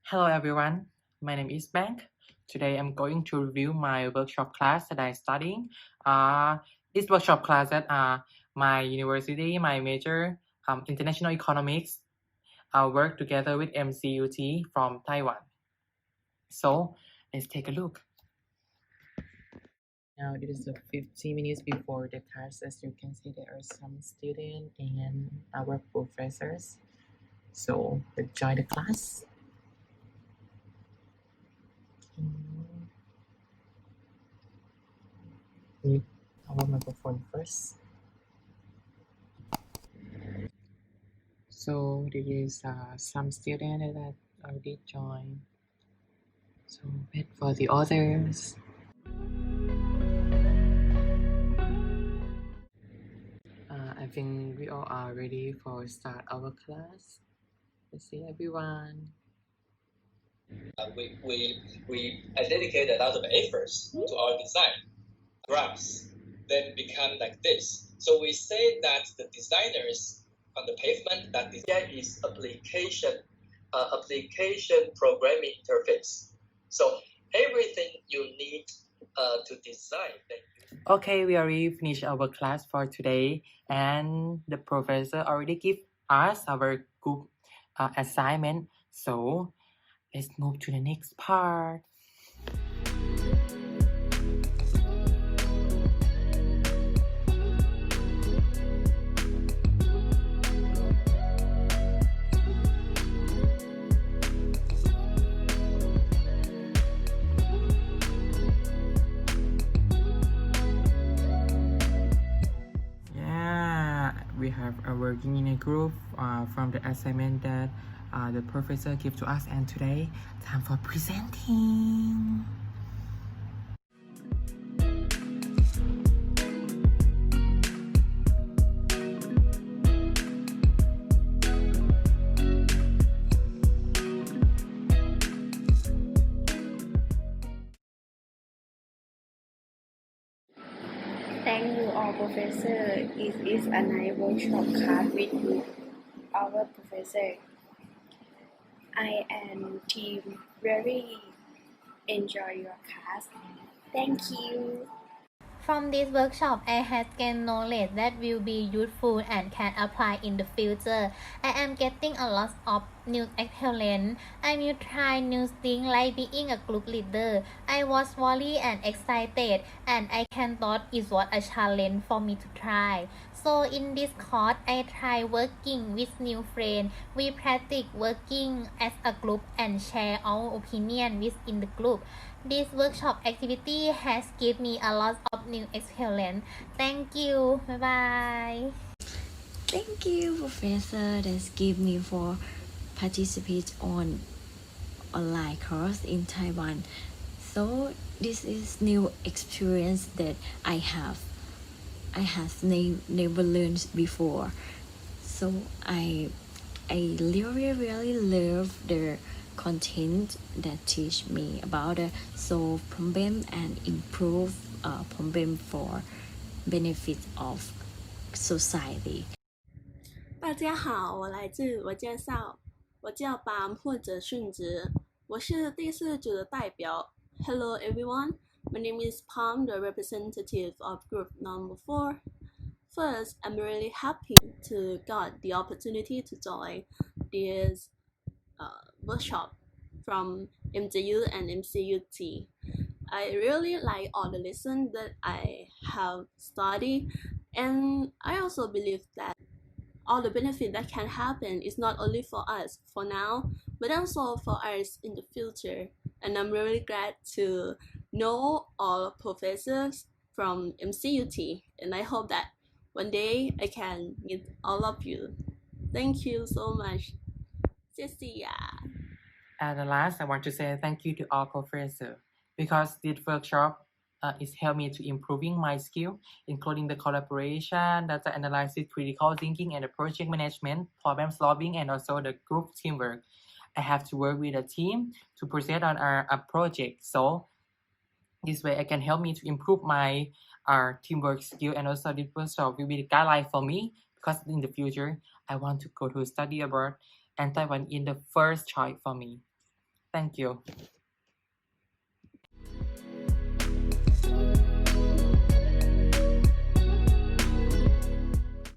Hello everyone, my name is Bank. Today I'm going to review my workshop class that I'm studying. This workshop class at my university, my major, International Economics, work together with MCUT from Taiwan. So let's take a look. Now it is 15 minutes before the class. As you can see, there are some students and our professors. So let's join the class. Mute our microphone first. So there is some students that already joined. So wait for the others. I think we all are ready for start our class. Let's see everyone. We dedicate a lot of efforts to our design. Graphs then become like this. So we say that the designers on the pavement, that design is application programming interface. So everything you need to design. Okay, we already finished our class for today, and the professor already give us our group assignment. So let's move to the next part. We have working in a group from the assignment that the professor gave to us, and today time for presenting. Thank you all, Professor. It is a nice workshop class with you, our Professor. I and team very enjoy your class. Thank you. From this workshop, I have gained knowledge that will be useful and can apply in the future. I am getting a lot of new experience. I will try new things like being a group leader. I was worried and excited, and I can thought it was a challenge for me to try. So in this course, I try working with new friends. We practice working as a group and share our opinion within the group. This workshop activity has given me a lot of new experience. Thank you. Bye bye. Thank you, Professor. That's give me for participate on online course in Taiwan. So this is new experience that I have never learned before. So I really love the content that teach me about solve problem and improve problem for benefit of society. 大家好，我来自我介绍，我叫班或者顺子，我是第4组的代表。Hello everyone, my name is Palm, the representative of group number 4. First, I'm really happy to got the opportunity to join this workshop from MJU and MCUT. I really like all the lessons that I have studied, and I also believe that all the benefit that can happen is not only for us for now, but also for us in the future. And I'm really glad to know all professors from MCUT, and I hope that one day I can meet all of you. Thank you so much. 谢谢呀。 And last, I want to say thank you to all professors because this workshop is helped me to improving my skill, including the collaboration, data analysis, critical thinking, and the project management, problem solving, and also the group teamwork. I have to work with a team to present on a project. So this way, I can help me to improve my teamwork skill, and also this workshop will be the guideline for me because in the future, I want to go to study abroad, and Taiwan is the first choice for me. Thank you.